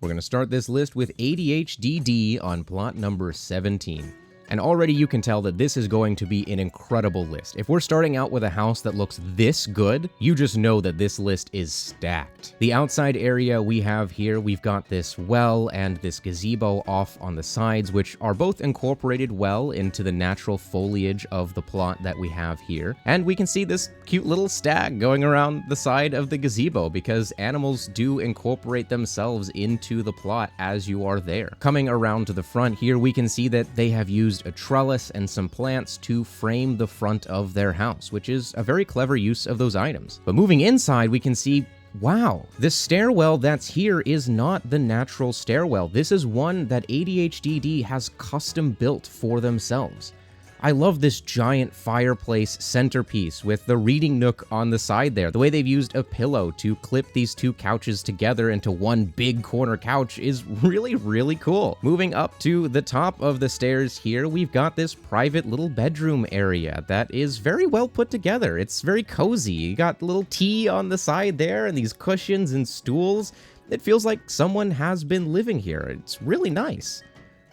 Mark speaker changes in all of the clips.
Speaker 1: We're going to start this list with ADHDeeDee on plot number 17. And already you can tell that this is going to be an incredible list. If we're starting out with a house that looks this good, you just know that this list is stacked. The outside area we have here, we've got this well and this gazebo off on the sides, which are both incorporated well into the natural foliage of the plot that we have here. And we can see this cute little stag going around the side of the gazebo because animals do incorporate themselves into the plot as you are there. Coming around to the front here, we can see that they have used a trellis and some plants to frame the front of their house, which is a very clever use of those items. But moving inside, we can see, wow, this stairwell that's here is not the natural stairwell. This is one that ADHDeeDee has custom built for themselves. I love this giant fireplace centerpiece with the reading nook on the side there. The way they've used a pillow to clip these two couches together into one big corner couch is really, really cool. Moving up to the top of the stairs here, we've got this private little bedroom area that is very well put together. It's very cozy. You got a little tea on the side there and these cushions and stools. It feels like someone has been living here. It's really nice.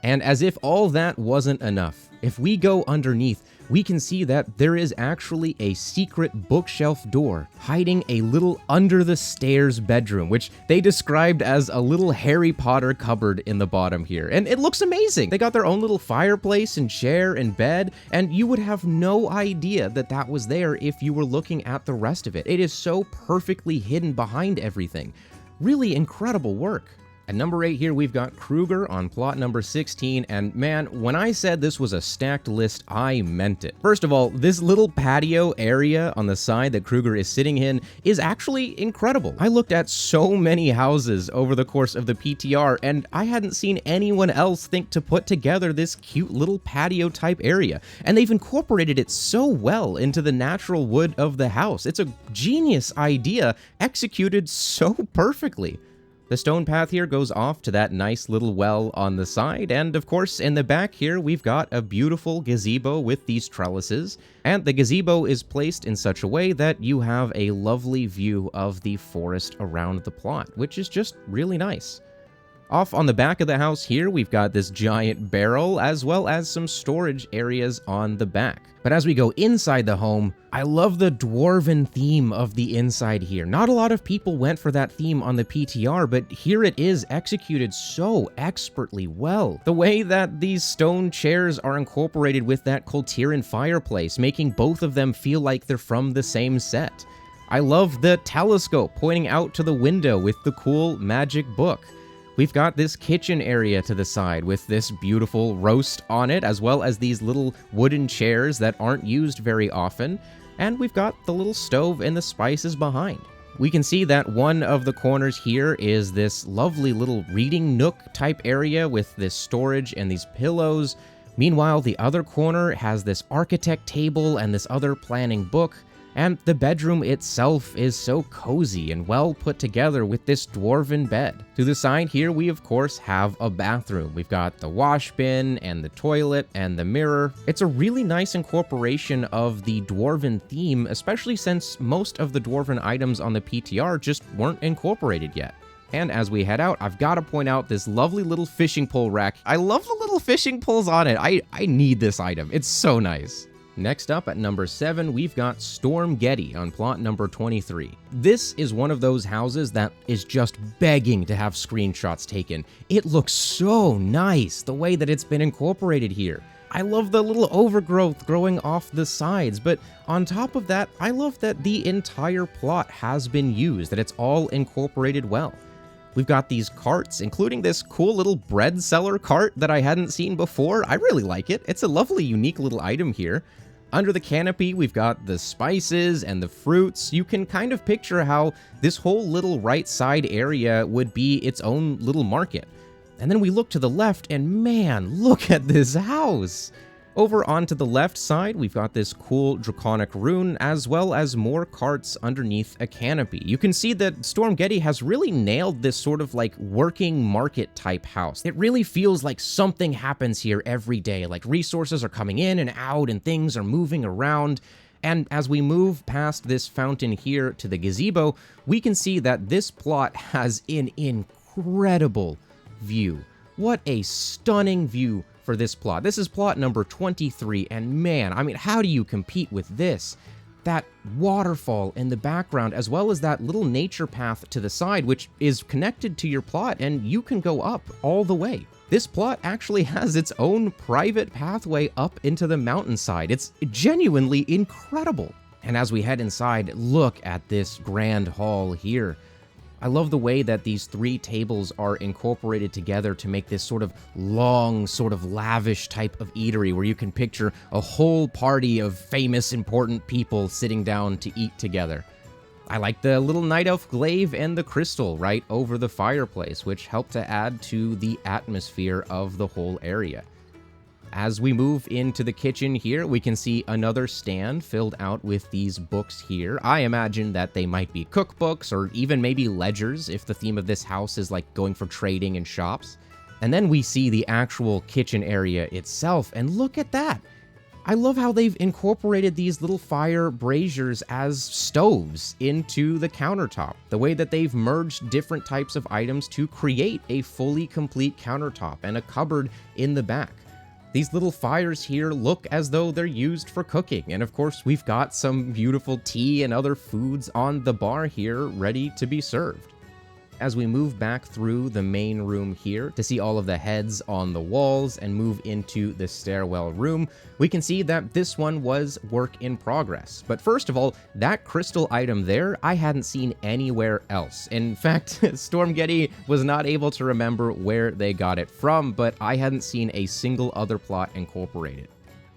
Speaker 1: And as if all that wasn't enough, if we go underneath, we can see that there is actually a secret bookshelf door hiding a little under the stairs bedroom, which they described as a little Harry Potter cupboard in the bottom here. And it looks amazing. They got their own little fireplace and chair and bed, and you would have no idea that that was there if you were looking at the rest of it. It is so perfectly hidden behind everything. Really incredible work. At number 8 here, we've got Kruegar on plot number 16, and man, when I said this was a stacked list, I meant it. First of all, this little patio area on the side that Kruegar is sitting in is actually incredible. I looked at so many houses over the course of the PTR, and I hadn't seen anyone else think to put together this cute little patio type area, and they've incorporated it so well into the natural wood of the house. It's a genius idea executed so perfectly. The stone path here goes off to that nice little well on the side, and of course in the back here we've got a beautiful gazebo with these trellises, and the gazebo is placed in such a way that you have a lovely view of the forest around the plot, which is just really nice. Off on the back of the house here, we've got this giant barrel, as well as some storage areas on the back. But as we go inside the home, I love the dwarven theme of the inside here. Not a lot of people went for that theme on the PTR, but here it is executed so expertly well. The way that these stone chairs are incorporated with that Kultiran fireplace, making both of them feel like they're from the same set. I love the telescope pointing out to the window with the cool magic book. We've got this kitchen area to the side with this beautiful roast on it, as well as these little wooden chairs that aren't used very often, and we've got the little stove and the spices behind. We can see that one of the corners here is this lovely little reading nook type area with this storage and these pillows. Meanwhile, the other corner has this architect table and this other planning book. And the bedroom itself is so cozy and well put together with this dwarven bed. To the side here, we of course have a bathroom. We've got the wash bin and the toilet and the mirror. It's a really nice incorporation of the dwarven theme, especially since most of the dwarven items on the PTR just weren't incorporated yet. And as we head out, I've got to point out this lovely little fishing pole rack. I love the little fishing poles on it. I need this item. It's so nice. Next up at number 7, we've got Stormghetti on plot number 23. This is one of those houses that is just begging to have screenshots taken. It looks so nice, the way that it's been incorporated here. I love the little overgrowth growing off the sides, but on top of that, I love that the entire plot has been used, that it's all incorporated well. We've got these carts, including this cool little bread seller cart that I hadn't seen before. I really like it. It's a lovely, unique little item here. Under the canopy, we've got the spices and the fruits. You can kind of picture how this whole little right side area would be its own little market. And then we look to the left, and man, look at this house! Over onto the left side, we've got this cool draconic rune, as well as more carts underneath a canopy. You can see that Stormghetti has really nailed this sort of like working market type house. It really feels like something happens here every day, like resources are coming in and out and things are moving around. And as we move past this fountain here to the gazebo, we can see that this plot has an incredible incredible view. What a stunning view for this plot. This is plot number 23, and man, I mean, how do you compete with this? That waterfall in the background, as well as that little nature path to the side, which is connected to your plot, and you can go up all the way. This plot actually has its own private pathway up into the mountainside. It's genuinely incredible. And as we head inside, look at this grand hall here. I love the way that these 3 tables are incorporated together to make this sort of long, sort of lavish type of eatery where you can picture a whole party of famous, important people sitting down to eat together. I like the little night elf glaive and the crystal right over the fireplace, which help to add to the atmosphere of the whole area. As we move into the kitchen here, we can see another stand filled out with these books here. I imagine that they might be cookbooks or even maybe ledgers if the theme of this house is like going for trading and shops. And then we see the actual kitchen area itself, and look at that! I love how they've incorporated these little fire braziers as stoves into the countertop. The way that they've merged different types of items to create a fully complete countertop and a cupboard in the back. These little fires here look as though they're used for cooking, and of course we've got some beautiful tea and other foods on the bar here ready to be served. As we move back through the main room here to see all of the heads on the walls and move into the stairwell room, we can see that this one was work in progress. But first of all, that crystal item there, I hadn't seen anywhere else. In fact, Stormghetti was not able to remember where they got it from, but I hadn't seen a single other plot incorporated.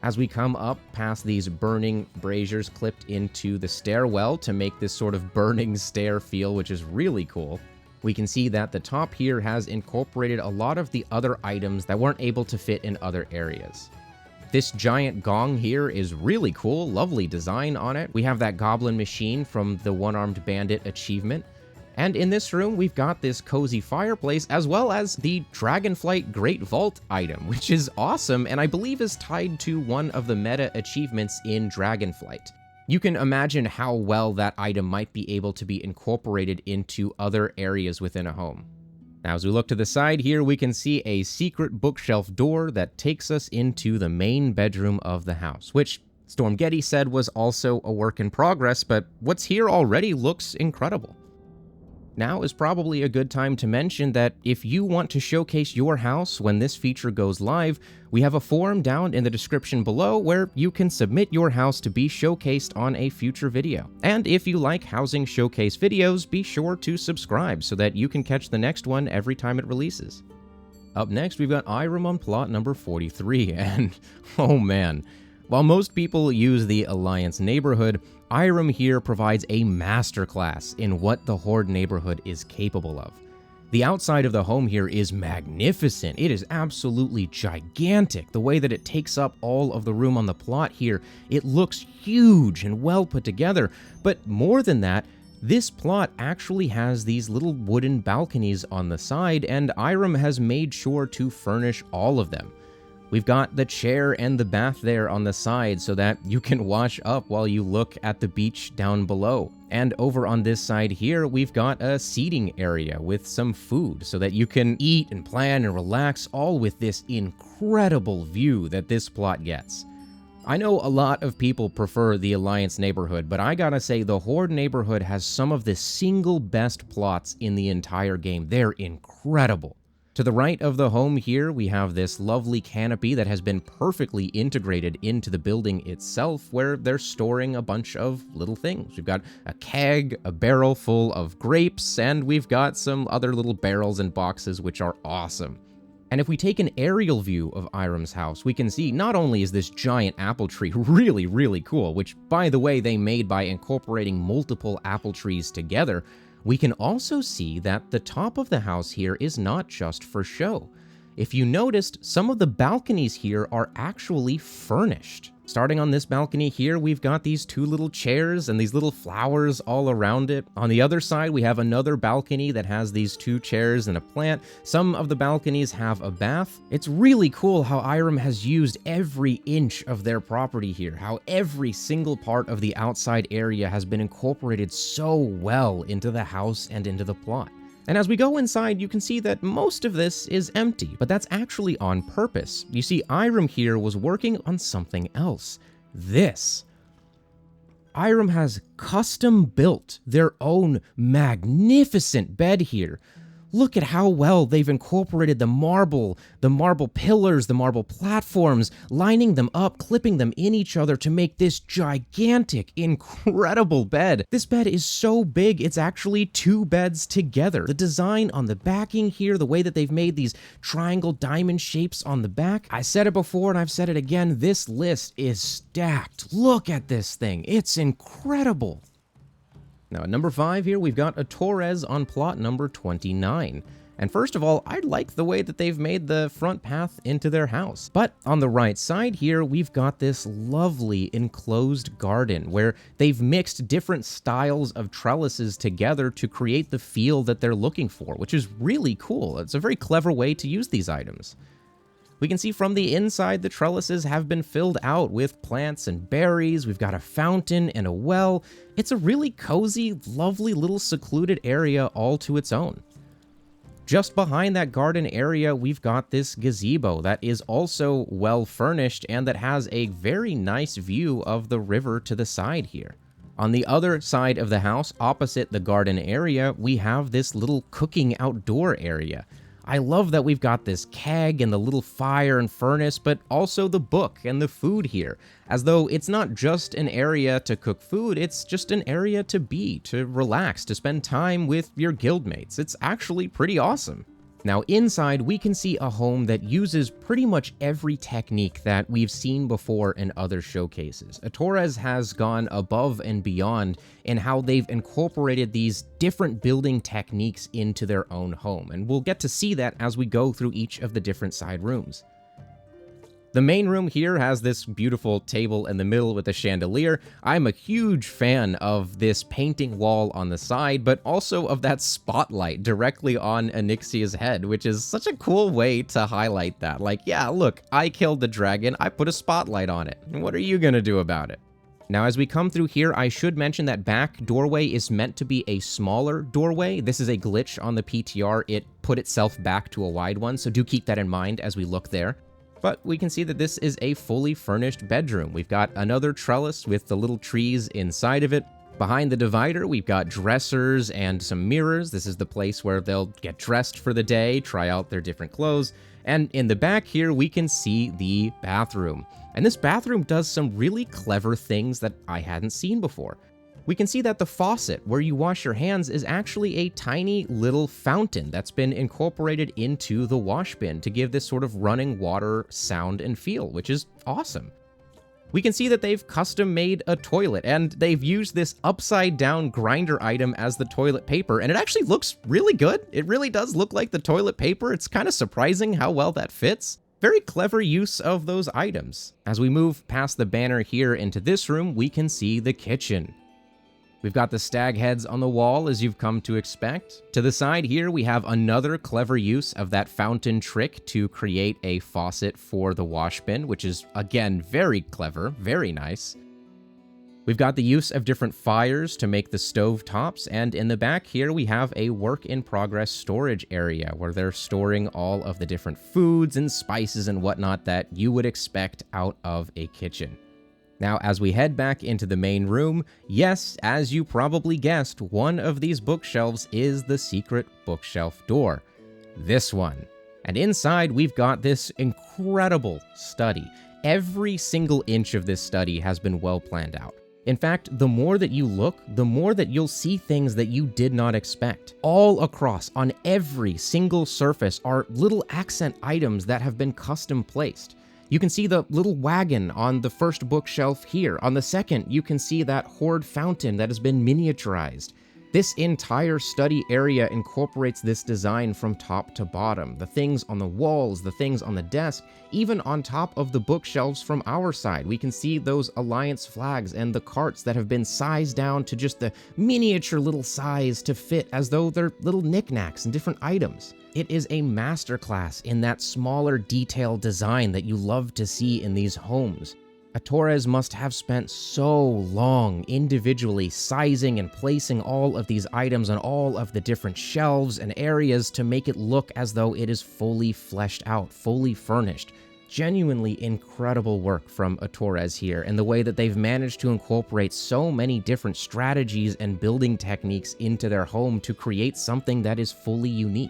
Speaker 1: As we come up past these burning braziers clipped into the stairwell to make this sort of burning stair feel, which is really cool, we can see that the top here has incorporated a lot of the other items that weren't able to fit in other areas. This giant gong here is really cool, lovely design on it. We have that goblin machine from the One-Armed Bandit achievement. And in this room, we've got this cozy fireplace, as well as the Dragonflight Great Vault item, which is awesome, and I believe is tied to one of the meta achievements in Dragonflight. You can imagine how well that item might be able to be incorporated into other areas within a home. Now, as we look to the side here, we can see a secret bookshelf door that takes us into the main bedroom of the house, which Stormghetti said was also a work in progress, but what's here already looks incredible. Now is probably a good time to mention that if you want to showcase your house when this feature goes live, we have a forum down in the description below where you can submit your house to be showcased on a future video. And if you like housing showcase videos, be sure to subscribe so that you can catch the next one every time it releases. Up next, we've got Eiram on plot number 43, and oh man. While most people use the Alliance neighborhood, Eiram here provides a masterclass in what the Horde neighborhood is capable of. The outside of the home here is magnificent. It is absolutely gigantic. The way that it takes up all of the room on the plot here, it looks huge and well put together. But more than that, this plot actually has these little wooden balconies on the side, and Eiram has made sure to furnish all of them. We've got the chair and the bath there on the side so that you can wash up while you look at the beach down below. And over on this side here, we've got a seating area with some food so that you can eat and plan and relax, all with this incredible view that this plot gets. I know a lot of people prefer the Alliance neighborhood, but I gotta say the Horde neighborhood has some of the single best plots in the entire game. They're incredible. To the right of the home here, we have this lovely canopy that has been perfectly integrated into the building itself, where they're storing a bunch of little things. We've got a keg, a barrel full of grapes, and we've got some other little barrels and boxes, which are awesome. And if we take an aerial view of Eiram's house, we can see not only is this giant apple tree really, really cool, which, by the way, they made by incorporating multiple apple trees together, we can also see that the top of the house here is not just for show. If you noticed, some of the balconies here are actually furnished. Starting on this balcony here, we've got these two little chairs and these little flowers all around it. On the other side, we have another balcony that has these two chairs and a plant. Some of the balconies have a bath. It's really cool how Eiram has used every inch of their property here, how every single part of the outside area has been incorporated so well into the house and into the plot. And as we go inside, you can see that most of this is empty, but that's actually on purpose. You see, Eiram here was working on something else. This. Eiram has custom built their own magnificent bed here. Look at how well they've incorporated the marble pillars, the marble platforms, lining them up, clipping them in each other to make this gigantic, incredible bed. This bed is so big, it's actually 2 beds together. The design on the backing here, the way that they've made these triangle diamond shapes on the back. I said it before and I've said it again, this list is stacked. Look at this thing, it's incredible. Now, at number 5 here, we've got Atores on plot number 29. And first of all, I like the way that they've made the front path into their house. But on the right side here, we've got this lovely enclosed garden where they've mixed different styles of trellises together to create the feel that they're looking for, which is really cool. It's a very clever way to use these items. We can see from the inside the trellises have been filled out with plants and berries. We've got a fountain and a well. It's a really cozy, lovely little secluded area all to its own. Just behind that garden area, we've got this gazebo that is also well furnished and that has a very nice view of the river to the side here. On the other side of the house, opposite the garden area, we have this little cooking outdoor area. I love that we've got this keg and the little fire and furnace, but also the book and the food here, as though it's not just an area to cook food, it's just an area to be, to relax, to spend time with your guildmates. It's actually pretty awesome. Now inside, we can see a home that uses pretty much every technique that we've seen before in other showcases. Atores has gone above and beyond in how they've incorporated these different building techniques into their own home, and we'll get to see that as we go through each of the different side rooms. The main room here has this beautiful table in the middle with a chandelier. I'm a huge fan of this painting wall on the side, but also of that spotlight directly on Onyxia's head, which is such a cool way to highlight that. Like, yeah, look, I killed the dragon, I put a spotlight on it. What are you gonna do about it? Now, as we come through here, I should mention that back doorway is meant to be a smaller doorway. This is a glitch on the PTR. It put itself back to a wide one, so do keep that in mind as we look there. But we can see that this is a fully furnished bedroom. We've got another trellis with the little trees inside of it. Behind the divider, we've got dressers and some mirrors. This is the place where they'll get dressed for the day, try out their different clothes. And in the back here, we can see the bathroom. And this bathroom does some really clever things that I hadn't seen before. We can see that the faucet where you wash your hands is actually a tiny little fountain that's been incorporated into the wash bin to give this sort of running water sound and feel, which is awesome. We can see that they've custom made a toilet, and they've used this upside down grinder item as the toilet paper, and it actually looks really good. It really does look like the toilet paper. It's kind of surprising how well that fits. Very clever use of those items. As we move past the banner here into this room, we can see the kitchen. We've got the stag heads on the wall, as you've come to expect. To the side here, we have another clever use of that fountain trick to create a faucet for the wash bin, which is, again, very clever, very nice. We've got the use of different fires to make the stove tops, and in the back here, we have a work-in-progress storage area where they're storing all of the different foods and spices and whatnot that you would expect out of a kitchen. Now, as we head back into the main room, yes, as you probably guessed, one of these bookshelves is the secret bookshelf door. This one. And inside, we've got this incredible study. Every single inch of this study has been well planned out. In fact, the more that you look, the more that you'll see things that you did not expect. All across, on every single surface, are little accent items that have been custom placed. You can see the little wagon on the first bookshelf here. On the second, you can see that hoard fountain that has been miniaturized. This entire study area incorporates this design from top to bottom. The things on the walls, the things on the desk, even on top of the bookshelves from our side. We can see those alliance flags and the carts that have been sized down to just the miniature little size to fit as though they're little knickknacks and different items. It is a masterclass in that smaller detail design that you love to see in these homes. Atores must have spent so long individually sizing and placing all of these items on all of the different shelves and areas to make it look as though it is fully fleshed out, fully furnished. Genuinely incredible work from Atores here, and the way that they've managed to incorporate so many different strategies and building techniques into their home to create something that is fully unique.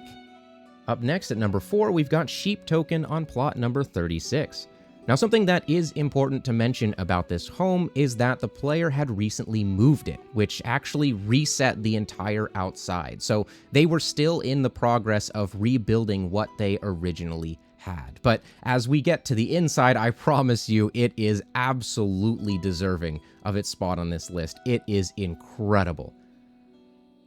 Speaker 1: Up next at number 4, we've got Sheeptoken on plot number 36. Now, something that is important to mention about this home is that the player had recently moved it, which actually reset the entire outside. So they were still in the progress of rebuilding what they originally had. But as we get to the inside, I promise you, it is absolutely deserving of its spot on this list. It is incredible.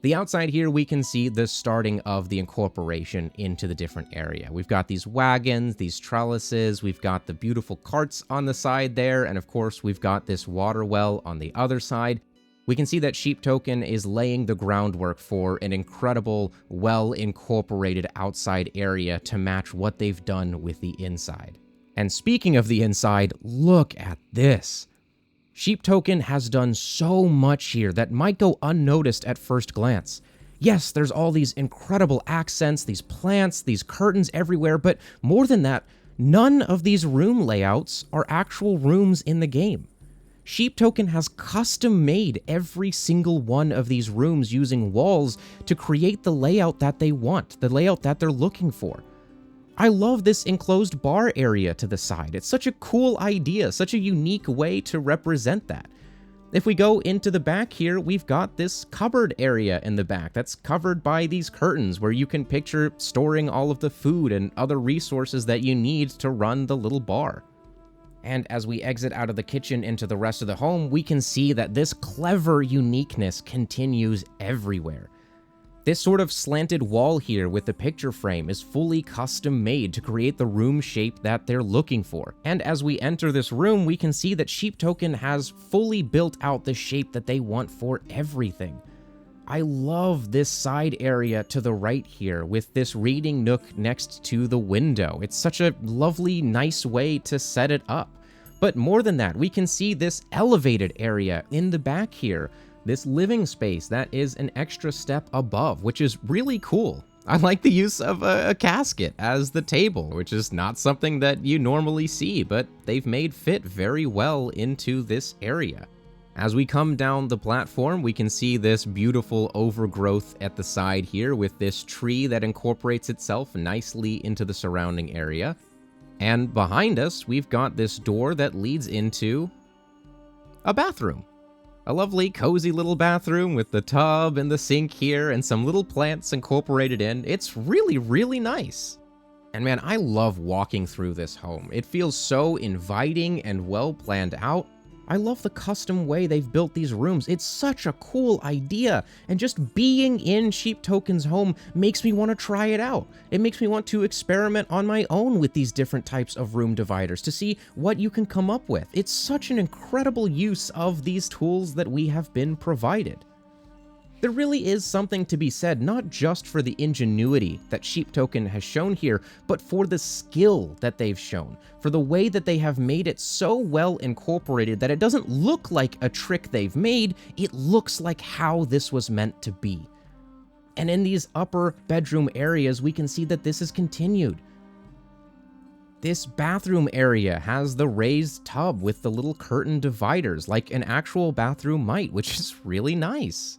Speaker 1: The outside here, we can see the starting of the incorporation into the different area. We've got these wagons, these trellises, we've got the beautiful carts on the side there, and of course, we've got this water well on the other side. We can see that Sheeptoken is laying the groundwork for an incredible, well-incorporated outside area to match what they've done with the inside. And speaking of the inside, look at this. Sheeptoken has done so much here that might go unnoticed at first glance. Yes, there's all these incredible accents, these plants, these curtains everywhere, but more than that, none of these room layouts are actual rooms in the game. Sheeptoken has custom-made every single one of these rooms using walls to create the layout that they want, the layout that they're looking for. I love this enclosed bar area to the side. It's such a cool idea, such a unique way to represent that. If we go into the back here, we've got this cupboard area in the back that's covered by these curtains where you can picture storing all of the food and other resources that you need to run the little bar. And as we exit out of the kitchen into the rest of the home, we can see that this clever uniqueness continues everywhere. This sort of slanted wall here with the picture frame is fully custom made to create the room shape that they're looking for. And as we enter this room, we can see that Sheeptoken has fully built out the shape that they want for everything. I love this side area to the right here with this reading nook next to the window. It's such a lovely, nice way to set it up. But more than that, we can see this elevated area in the back here. This living space that is an extra step above, which is really cool. I like the use of a casket as the table, which is not something that you normally see, but they've made fit very well into this area. As we come down the platform, we can see this beautiful overgrowth at the side here with this tree that incorporates itself nicely into the surrounding area. And behind us, we've got this door that leads into a bathroom. A lovely, cozy little bathroom with the tub and the sink here and some little plants incorporated in. It's really, really nice. And man, I love walking through this home. It feels so inviting and well planned out. I love the custom way they've built these rooms. It's such a cool idea, and just being in Sheeptoken's home makes me want to try it out. It makes me want to experiment on my own with these different types of room dividers to see what you can come up with. It's such an incredible use of these tools that we have been provided. There really is something to be said, not just for the ingenuity that Sheeptoken has shown here, but for the skill that they've shown, for the way that they have made it so well incorporated that it doesn't look like a trick they've made, it looks like how this was meant to be. And in these upper bedroom areas, we can see that this is continued. This bathroom area has the raised tub with the little curtain dividers like an actual bathroom might, which is really nice.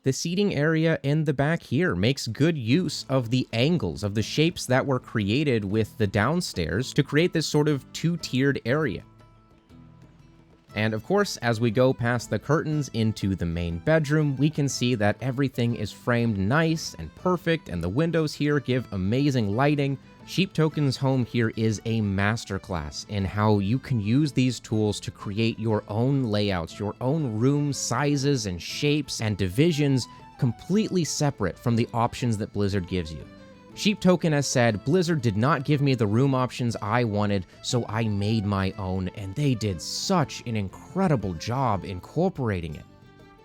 Speaker 1: The seating area in the back here makes good use of the angles of the shapes that were created with the downstairs to create this sort of two-tiered area. And of course, as we go past the curtains into the main bedroom, we can see that everything is framed nice and perfect, and the windows here give amazing lighting. Sheeptoken's home here is a masterclass in how you can use these tools to create your own layouts, your own room sizes and shapes and divisions completely separate from the options that Blizzard gives you. Sheeptoken has said, Blizzard did not give me the room options I wanted, so I made my own, and they did such an incredible job incorporating it.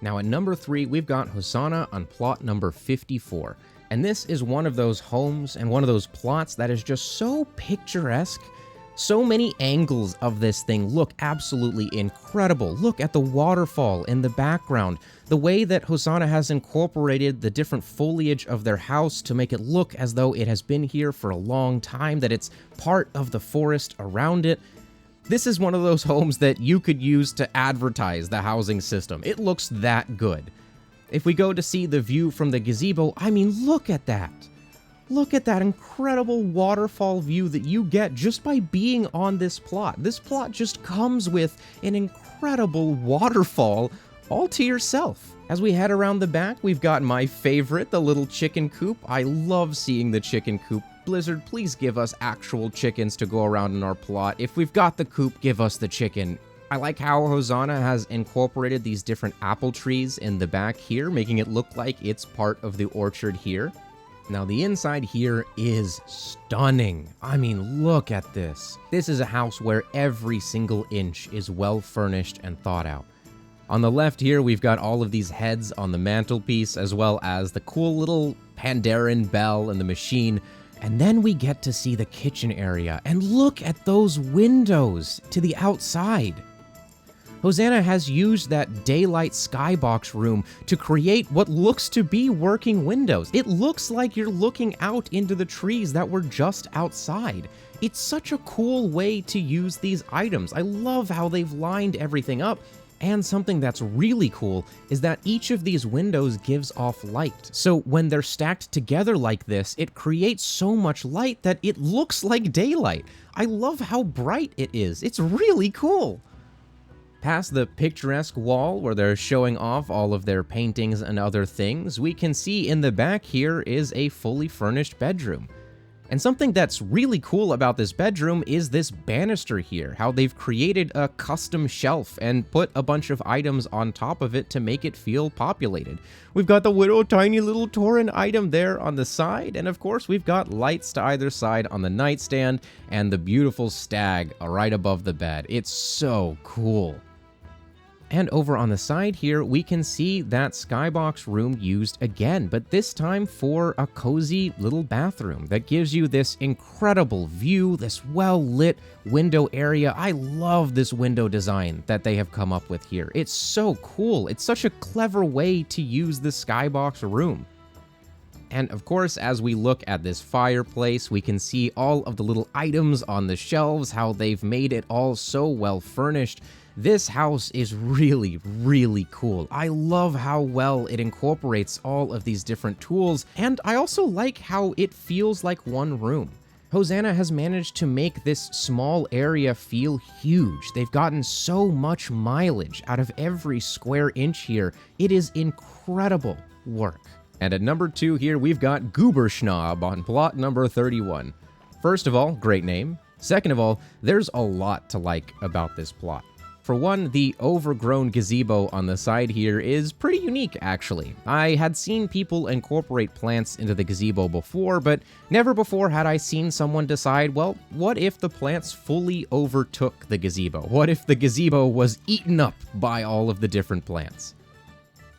Speaker 1: Now at number 3, we've got Hosana on plot number 54. And this is one of those homes and one of those plots that is just so picturesque, So many angles of this thing look absolutely incredible. Look at the waterfall in the background. The way that Hosana has incorporated the different foliage of their house to make it look as though it has been here for a long time, that it's part of the forest around it. This is one of those homes that you could use to advertise the housing system. It looks that good. If we go to see the view from the gazebo, I mean, look at that. Look at that incredible waterfall view that you get just by being on this plot. This plot just comes with an incredible waterfall all to yourself. As we head around the back, we've got my favorite, the little chicken coop. I love seeing the chicken coop. Blizzard, please give us actual chickens to go around in our plot. If we've got the coop, give us the chicken. I like how Hosana has incorporated these different apple trees in the back here, making it look like it's part of the orchard here. Now, the inside here is stunning. I mean, look at this. This is a house where every single inch is well furnished and thought out. On the left here, we've got all of these heads on the mantelpiece, as well as the cool little Pandaren bell and the machine. And then we get to see the kitchen area, and look at those windows to the outside. Hosana has used that daylight skybox room to create what looks to be working windows. It looks like you're looking out into the trees that were just outside. It's such a cool way to use these items. I love how they've lined everything up. And something that's really cool is that each of these windows gives off light. So when they're stacked together like this, it creates so much light that it looks like daylight. I love how bright it is. It's really cool. Past the picturesque wall where they're showing off all of their paintings and other things, we can see in the back here is a fully furnished bedroom. And something that's really cool about this bedroom is this banister here, how they've created a custom shelf and put a bunch of items on top of it to make it feel populated. We've got the little tiny little Tauren item there on the side, and of course we've got lights to either side on the nightstand and the beautiful stag right above the bed. It's so cool. And over on the side here, we can see that skybox room used again, but this time for a cozy little bathroom that gives you this incredible view, this well-lit window area. I love this window design that they have come up with here. It's so cool. It's such a clever way to use the skybox room. And of course, as we look at this fireplace, we can see all of the little items on the shelves, how they've made it all so well furnished. This house is really, really cool. I love how well it incorporates all of these different tools, and I also like how it feels like one room. Hosana has managed to make this small area feel huge. They've gotten so much mileage out of every square inch here. It is incredible work. And at number 2 here, we've got Goobershnob on plot number 31. First of all, great name. Second of all, there's a lot to like about this plot. For one, the overgrown gazebo on the side here is pretty unique, actually. I had seen people incorporate plants into the gazebo before, but never before had I seen someone decide, well, what if the plants fully overtook the gazebo? What if the gazebo was eaten up by all of the different plants?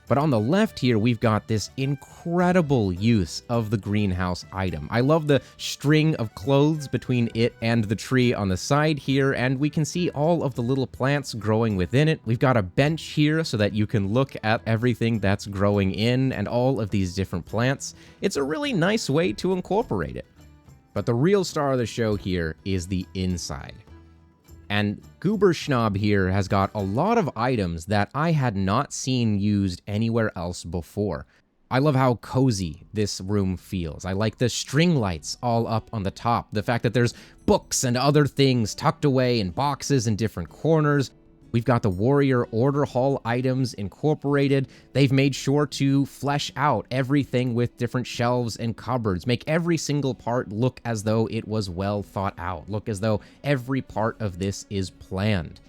Speaker 1: But on the left here, we've got this incredible use of the greenhouse item. I love the string of clothes between it and the tree on the side here, and we can see all of the little plants growing within it. We've got a bench here so that you can look at everything that's growing in and all of these different plants. It's a really nice way to incorporate it. But the real star of the show here is the inside. And Goobershnob here has got a lot of items that I had not seen used anywhere else before. I love how cozy this room feels. I like the string lights all up on the top, the fact that there's books and other things tucked away in boxes in different corners. We've got the Warrior Order Hall items incorporated. They've made sure to flesh out everything with different shelves and cupboards, make every single part look as though it was well thought out, look as though every part of this is planned.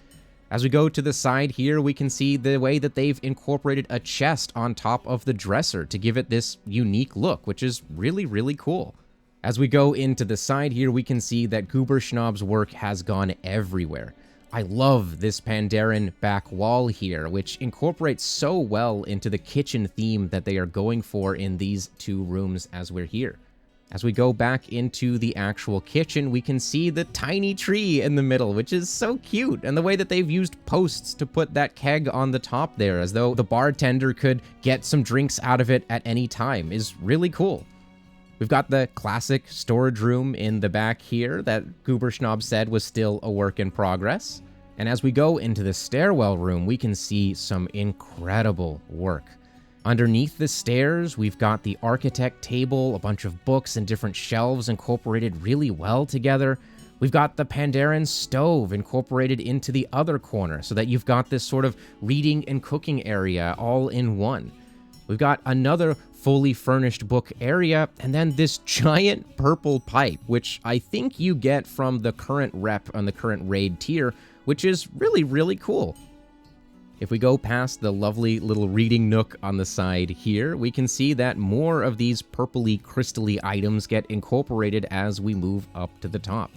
Speaker 1: As we go to the side here, we can see the way that they've incorporated a chest on top of the dresser to give it this unique look, which is really, really cool. As we go into the side here, we can see that Goobershnob's work has gone everywhere. I love this Pandaren back wall here, which incorporates so well into the kitchen theme that they are going for in these two rooms as we're here. As we go back into the actual kitchen, we can see the tiny tree in the middle, which is so cute, and the way that they've used posts to put that keg on the top there, as though the bartender could get some drinks out of it at any time, is really cool. We've got the classic storage room in the back here that Goobershnob said was still a work in progress. And as we go into the stairwell room, we can see some incredible work. Underneath the stairs, we've got the architect table, a bunch of books and different shelves incorporated really well together. We've got the Pandaren stove incorporated into the other corner so that you've got this sort of reading and cooking area all in one. We've got another fully furnished book area, and then this giant purple pipe, which I think you get from the current rep on the current raid tier, which is really, really cool. If we go past the lovely little reading nook on the side here, we can see that more of these purpley, crystally items get incorporated as we move up to the top.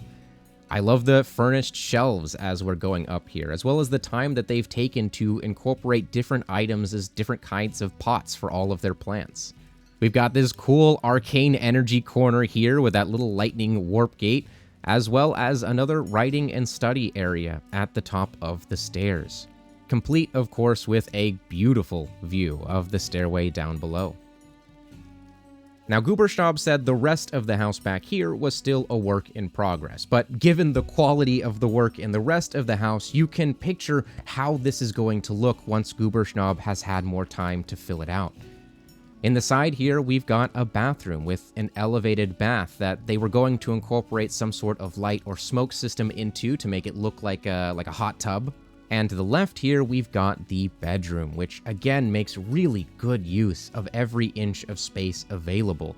Speaker 1: I love the furnished shelves as we're going up here, as well as the time that they've taken to incorporate different items as different kinds of pots for all of their plants. We've got this cool arcane energy corner here with that little lightning warp gate, as well as another writing and study area at the top of the stairs. Complete, of course, with a beautiful view of the stairway down below. Now, Goobershnob said the rest of the house back here was still a work in progress, but given the quality of the work in the rest of the house, you can picture how this is going to look once Goobershnob has had more time to fill it out. In the side here, we've got a bathroom with an elevated bath that they were going to incorporate some sort of light or smoke system into to make it look like a hot tub. And to the left here, we've got the bedroom, which again makes really good use of every inch of space available.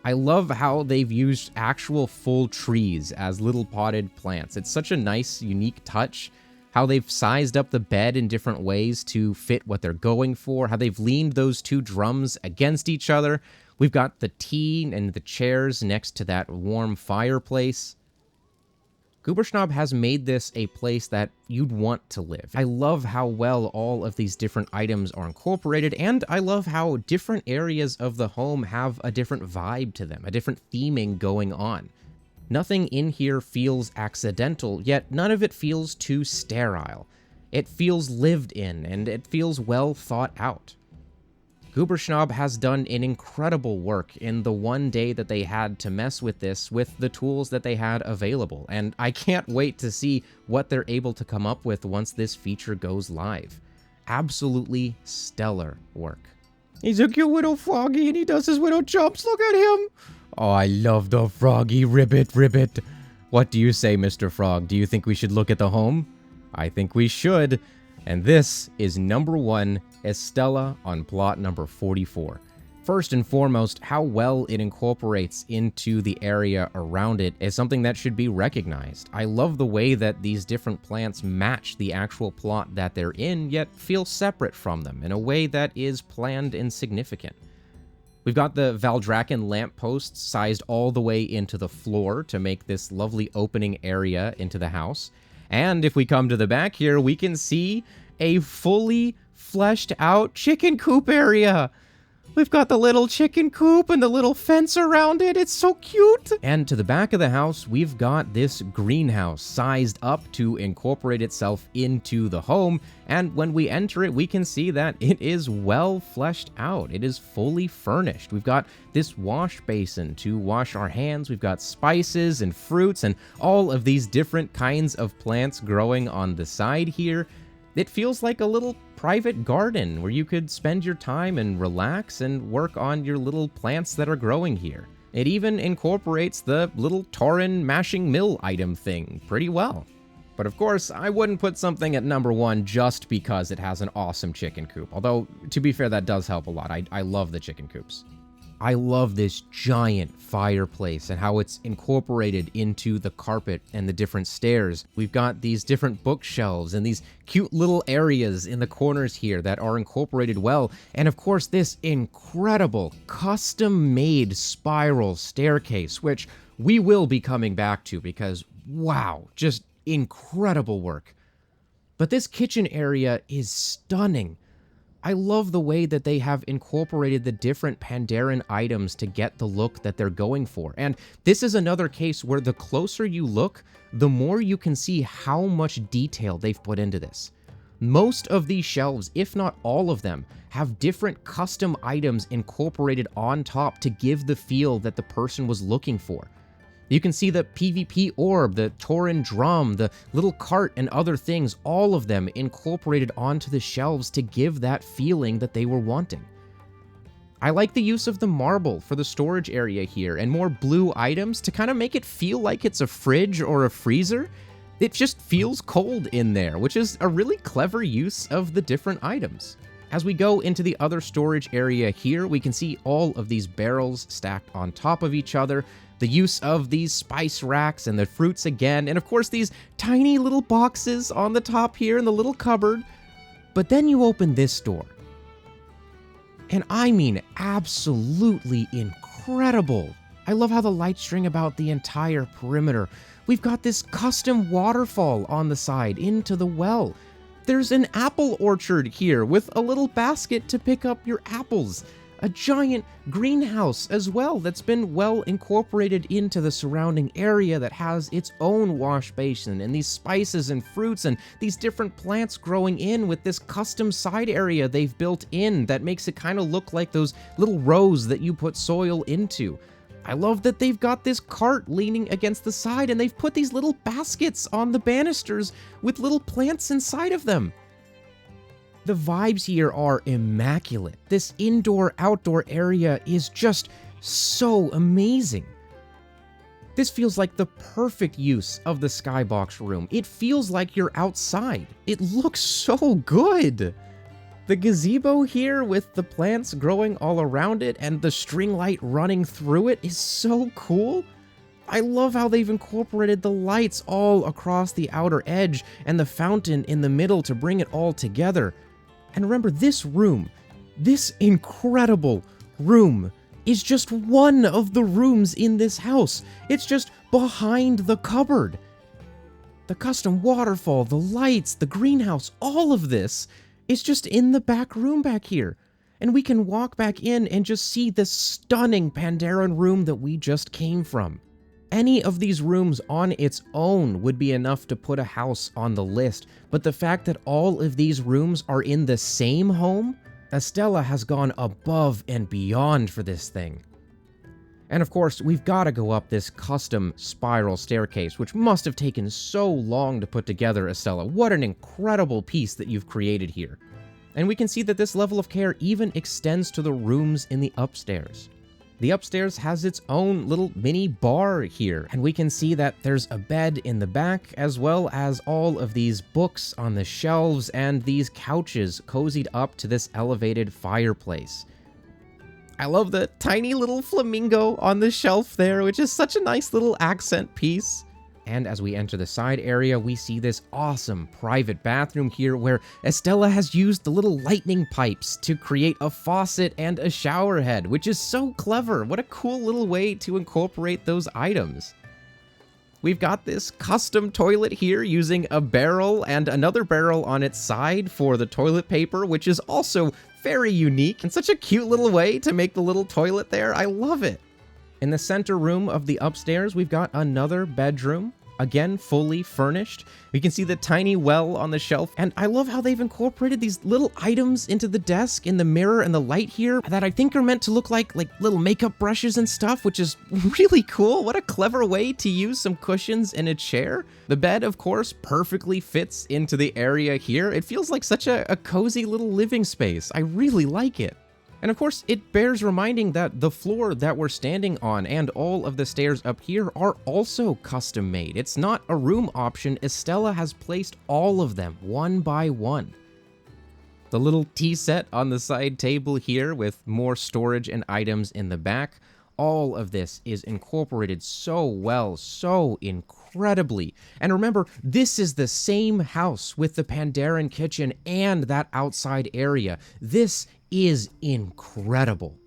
Speaker 1: I love how they've used actual full trees as little potted plants. It's such a nice, unique touch. How they've sized up the bed in different ways to fit what they're going for, how they've leaned those two drums against each other. We've got the tea and the chairs next to that warm fireplace. Goobershnob has made this a place that you'd want to live. I love how well all of these different items are incorporated, and I love how different areas of the home have a different vibe to them, a different theming going on. Nothing in here feels accidental, yet none of it feels too sterile. It feels lived in, and it feels well thought out. Goobershnob has done an incredible work in the one day that they had to mess with this with the tools that they had available, and I can't wait to see what they're able to come up with once this feature goes live. Absolutely stellar work. He's a cute little froggy and he does his little jumps, look at him! Oh, I love the froggy, ribbit. What do you say, Mr. Frog? Do you think we should look at the home? I think we should. And this is number 1, Estela on plot number 44. First and foremost, how well it incorporates into the area around it is something that should be recognized. I love the way that these different plants match the actual plot that they're in, yet feel separate from them in a way that is planned and significant. We've got the Valdrakken lampposts sized all the way into the floor to make this lovely opening area into the house. And if we come to the back here, we can see a fully fleshed out chicken coop area. We've got the little chicken coop and the little fence around it. It's so cute. And to the back of the house, we've got this greenhouse sized up to incorporate itself into the home. And when we enter it, we can see that it is well fleshed out. It is fully furnished. We've got this wash basin to wash our hands. We've got spices and fruits and all of these different kinds of plants growing on the side here. It feels like a little private garden where you could spend your time and relax and work on your little plants that are growing here. It even incorporates the little Tauren mashing mill item thing pretty well. But of course, I wouldn't put something at number 1 just because it has an awesome chicken coop. Although, to be fair, that does help a lot. I love the chicken coops. I love this giant fireplace and how it's incorporated into the carpet and the different stairs. We've got these different bookshelves and these cute little areas in the corners here that are incorporated well. And of course, this incredible custom-made spiral staircase, which we will be coming back to because, wow, just incredible work. But this kitchen area is stunning. I love the way that they have incorporated the different Pandaren items to get the look that they're going for. And this is another case where the closer you look, the more you can see how much detail they've put into this. Most of these shelves, if not all of them, have different custom items incorporated on top to give the feel that the person was looking for. You can see the PvP orb, the Tauren drum, the little cart, and other things, all of them incorporated onto the shelves to give that feeling that they were wanting. I like the use of the marble for the storage area here, and more blue items to kind of make it feel like it's a fridge or a freezer. It just feels cold in there, which is a really clever use of the different items. As we go into the other storage area here, we can see all of these barrels stacked on top of each other, the use of these spice racks and the fruits again, and of course these tiny little boxes on the top here in the little cupboard. But then you open this door, and I mean absolutely incredible. I love how the lights string about the entire perimeter. We've got this custom waterfall on the side into the well. There's an apple orchard here with a little basket to pick up your apples. A giant greenhouse as well that's been well incorporated into the surrounding area that has its own wash basin and these spices and fruits and these different plants growing in with this custom side area they've built in that makes it kind of look like those little rows that you put soil into. I love that they've got this cart leaning against the side and they've put these little baskets on the banisters with little plants inside of them. The vibes here are immaculate. This indoor-outdoor area is just so amazing. This feels like the perfect use of the skybox room. It feels like you're outside. It looks so good. The gazebo here with the plants growing all around it and the string light running through it is so cool. I love how they've incorporated the lights all across the outer edge and the fountain in the middle to bring it all together. And remember, this room, this incredible room, is just one of the rooms in this house. It's just behind the cupboard. The custom waterfall, the lights, the greenhouse, all of this is just in the back room back here. And we can walk back in and just see this stunning Pandaren room that we just came from. Any of these rooms on its own would be enough to put a house on the list, but the fact that all of these rooms are in the same home, Estela has gone above and beyond for this thing. And of course, we've got to go up this custom spiral staircase, which must have taken so long to put together, Estela. What an incredible piece that you've created here. And we can see that this level of care even extends to the rooms in the upstairs. The upstairs has its own little mini bar here, and we can see that there's a bed in the back, as well as all of these books on the shelves and these couches cozied up to this elevated fireplace. I love the tiny little flamingo on the shelf there, which is such a nice little accent piece. And as we enter the side area, we see this awesome private bathroom here where Estela has used the little lightning pipes to create a faucet and a shower head, which is so clever. What a cool little way to incorporate those items. We've got this custom toilet here using a barrel and another barrel on its side for the toilet paper, which is also very unique and such a cute little way to make the little toilet there. I love it. In the center room of the upstairs, we've got another bedroom, again fully furnished. We can see the tiny well on the shelf, and I love how they've incorporated these little items into the desk, in the mirror and the light here, that I think are meant to look like little makeup brushes and stuff, which is really cool. What a clever way to use some cushions in a chair. The bed, of course, perfectly fits into the area here. It feels like such a cozy little living space. I really like it. And of course, it bears reminding that the floor that we're standing on and all of the stairs up here are also custom made. It's not a room option. Estela has placed all of them one by one. The little tea set on the side table here with more storage and items in the back. All of this is incorporated so well, so incredibly. And remember, this is the same house with the Pandaren kitchen and that outside area. This is incredible.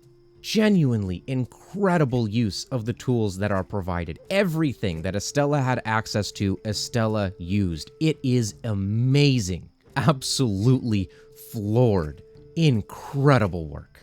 Speaker 1: Genuinely incredible use of the tools that are provided. Everything that Estela had access to, Estela used. It is amazing. Absolutely floored. Incredible work.